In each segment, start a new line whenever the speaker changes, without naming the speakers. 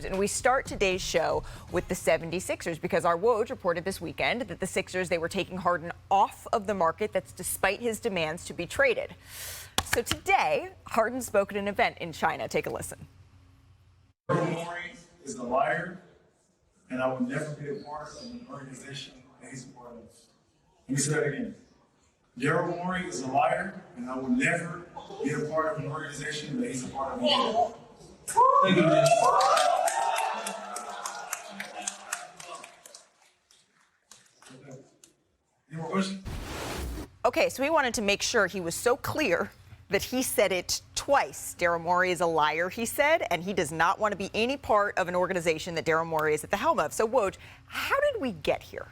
And we start today's show with the 76ers because our Woj reported this weekend that the Sixers, they were taking Harden off of the market. That's despite his demands to be traded. So today, Harden spoke at an event in China. Take a listen.
Daryl Morey is a liar, and I would never be a part of an organization that he's a part of. Let me say that again. Daryl Morey is a liar, and I would never be a part of an organization that he's a part of. Thank you, man. Any more questions?
Okay, so we wanted to make sure he was so clear that he said it twice. Daryl Morey is a liar, he said, and he does not want to be any part of an organization that Daryl Morey is at the helm of. So, Woj, how did we get here?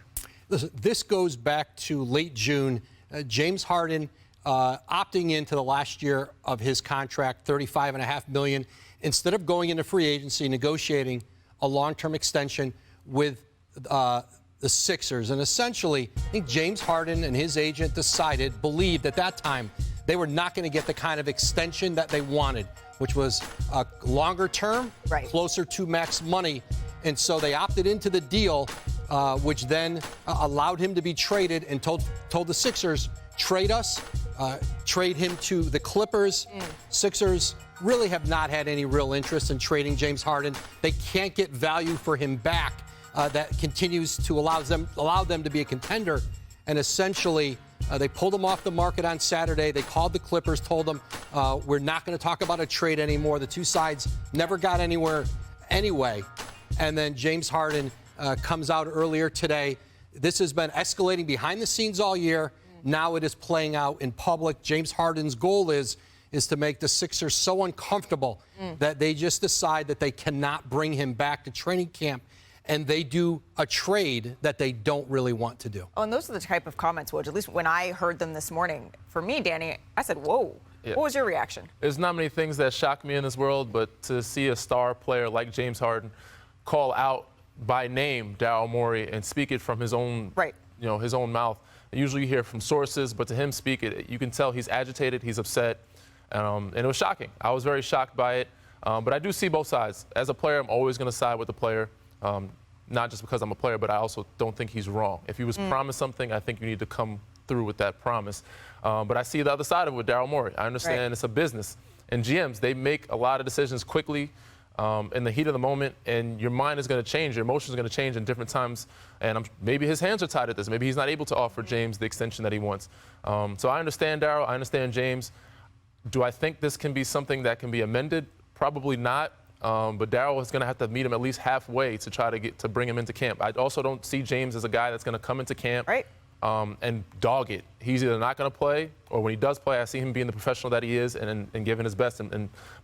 Listen, this goes back to late June. James Harden opting into the last year of his contract, $35.5 million, instead of going into free agency, negotiating a long-term extension with the Sixers. And essentially, I think James Harden and his agent believed at that time they were not going to get the kind of extension that they wanted, which was a longer term, closer to max money. And so they opted into the deal, which then allowed him to be traded and told the Sixers, trade us, trade him to the Clippers. Sixers really have not had any real interest in trading James Harden. They can't get value for him back that continues to allow them to be a contender. And essentially, they pulled him off the market on Saturday. They called the Clippers, told them, we're not going to talk about a trade anymore. The two sides never got anywhere anyway. And then James Harden comes out earlier today. This has been escalating behind the scenes all year. Now it is playing out in public. James Harden's goal is to make the Sixers so uncomfortable that they just decide that they cannot bring him back to training camp, and they do a trade that they don't really want to do.
Oh, and those are the type of comments, Woj, at least when I heard them this morning. For me, Danny, I said, whoa. Yeah. What was your reaction?
There's not many things that shock me in this world, but to see a star player like James Harden call out by name Daryl Morey and speak it from his own, his own mouth. Usually you hear from sources, but to him speak it, you can tell he's agitated, he's upset, and it was shocking. I was very shocked by it, but I do see both sides. As a player, I'm always going to side with the player, not just because I'm a player, but I also don't think he's wrong. If he was promised something, I think you need to come through with that promise. But I see the other side of it with Daryl Morey. I understand it's a business, and GMs, they make a lot of decisions quickly, in the heat of the moment, and your mind is going to change, your emotions are going to change in different times, and maybe his hands are tied at this. Maybe he's not able to offer James the extension that he wants. So I understand Daryl, I understand James. Do I think this can be something that can be amended? Probably not, but Daryl is going to have to meet him at least halfway to try to bring him into camp. I also don't see James as a guy that's going to come into camp and dog it. He's either not going to play, or when he does play, I see him being the professional that he is and giving his best.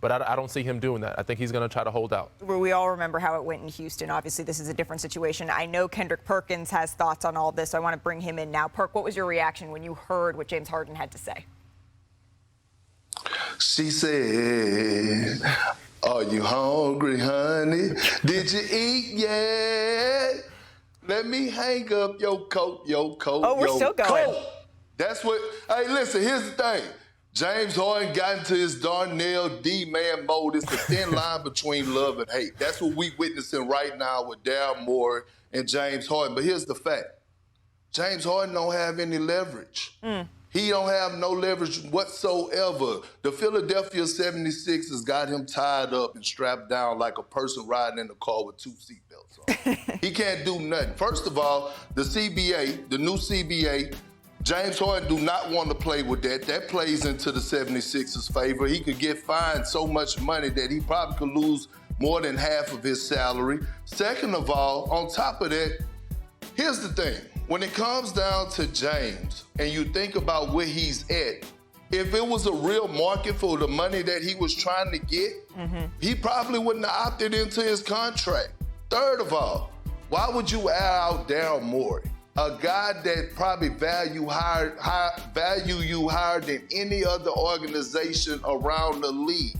But I don't see him doing that. I think he's going to try to hold out.
We all remember how it went in Houston. Obviously, this is a different situation. I know Kendrick Perkins has thoughts on all this, so I want to bring him in now. Perk, what was your reaction when you heard what James Harden had to say?
She said, "Are you hungry, honey? Did you eat yet? Let me hang up your coat,
Oh, we're still going.
Coat." That's what, hey, listen, here's the thing. James Harden got into his Darnell D-man mode. It's the thin line between love and hate. That's what we witnessing right now with Daryl Morey and James Harden. But here's the fact. James Harden don't have any leverage. He don't have no leverage whatsoever. The Philadelphia 76ers got him tied up and strapped down like a person riding in a car with two seatbelts on. He can't do nothing. First of all, the CBA, the new CBA, James Harden do not want to play with that. That plays into the 76ers' favor. He could get fined so much money that he probably could lose more than half of his salary. Second of all, on top of that, here's the thing. When it comes down to James and you think about where he's at, if it was a real market for the money that he was trying to get, he probably wouldn't have opted into his contract. Third of all, why would you air out Daryl Morey, a guy that probably value you higher than any other organization around the league?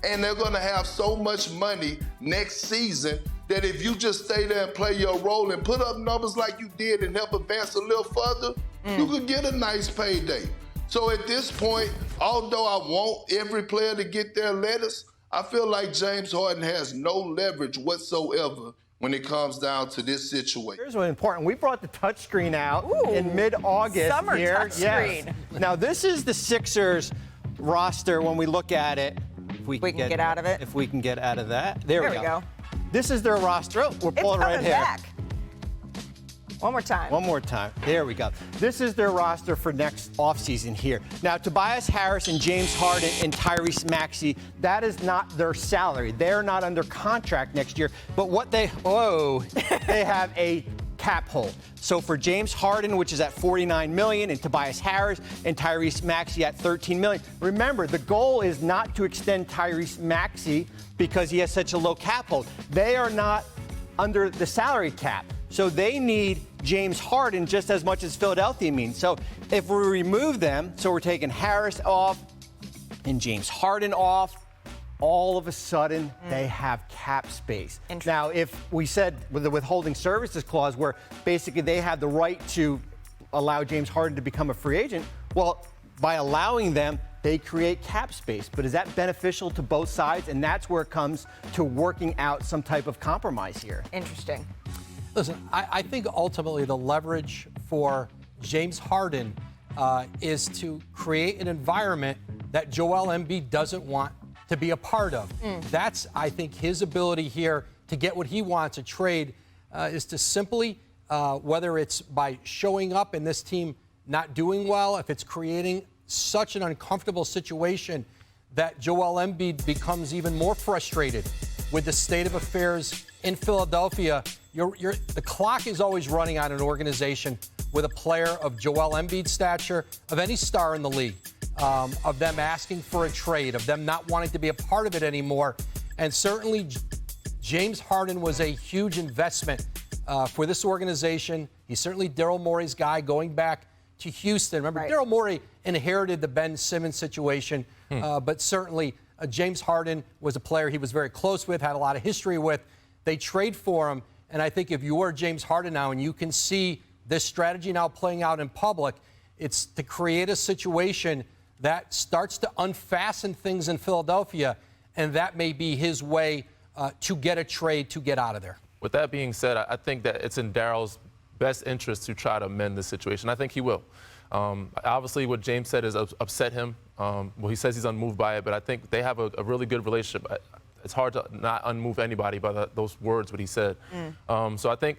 And they're going to have so much money next season that if you just stay there and play your role and put up numbers like you did and help advance a little further, you could get a nice payday. So at this point, although I want every player to get their lettuce, I feel like James Harden has no leverage whatsoever when it comes down to this situation.
Here's what's important. We brought the touchscreen out in mid-August.
Summer touchscreen.
Yes. Now, this is the Sixers roster when we look at it. If we can
get out of it.
If we can get out of that. There we go. This is their roster. Oh, we're pulling right here.
Back. One more time.
One more time. There we go. This is their roster for next offseason here. Now, Tobias Harris and James Harden and Tyrese Maxey, that is not their salary. They're not under contract next year. But what they have a cap hold. So for James Harden, which is at $49 million, and Tobias Harris and Tyrese Maxey at $13 million. Remember, the goal is not to extend Tyrese Maxey because he has such a low cap hold. They are not under the salary cap. So they need James Harden just as much as Philadelphia means. So if we remove them, so we're taking Harris off and James Harden off, all of a sudden they have cap space. Now, if we said with the withholding services clause where basically they have the right to allow James Harden to become a free agent, well, by allowing them, they create cap space. But is that beneficial to both sides? And that's where it comes to working out some type of compromise here.
Interesting.
Listen, I think ultimately the leverage for James Harden is to create an environment that Joel Embiid doesn't want to be a part of. That's, I think, his ability here to get what he wants, a trade, is to simply, whether it's by showing up and this team not doing well, if it's creating such an uncomfortable situation that Joel Embiid becomes even more frustrated with the state of affairs in Philadelphia. The clock is always running on an organization with a player of Joel Embiid's stature, of any star in the league, of them asking for a trade, of them not wanting to be a part of it anymore. And certainly James Harden was a huge investment for this organization. He's certainly Daryl Morey's guy going back to Houston. Remember, Daryl Morey inherited the Ben Simmons situation, but certainly James Harden was a player he was very close with, had a lot of history with. They trade for him. And I think if you are James Harden now and you can see this strategy now playing out in public, it's to create a situation that starts to unfasten things in Philadelphia, and that may be his way to get a trade to get out of there. With that being said, I think that it's in Daryl's best interest to try to amend the situation. I think he will. Obviously, what James said has upset him. Well, he says he's unmoved by it, but I think they have a really good relationship. It's hard to not unmove anybody by those words, what he said. So I think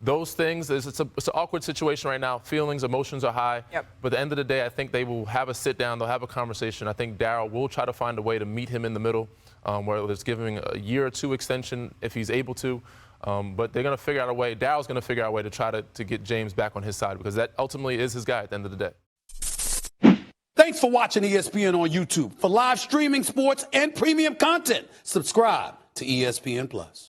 those things, it's an awkward situation right now. Feelings, emotions are high. But at the end of the day, I think they will have a sit down. They'll have a conversation. I think Daryl will try to find a way to meet him in the middle, whether it's giving a year or two extension if he's able to. But they're going to figure out a way. Daryl's going to figure out a way to try to get James back on his side, because that ultimately is his guy at the end of the day.
Thanks for watching ESPN on YouTube. For live streaming, sports, and premium content, subscribe to ESPN+.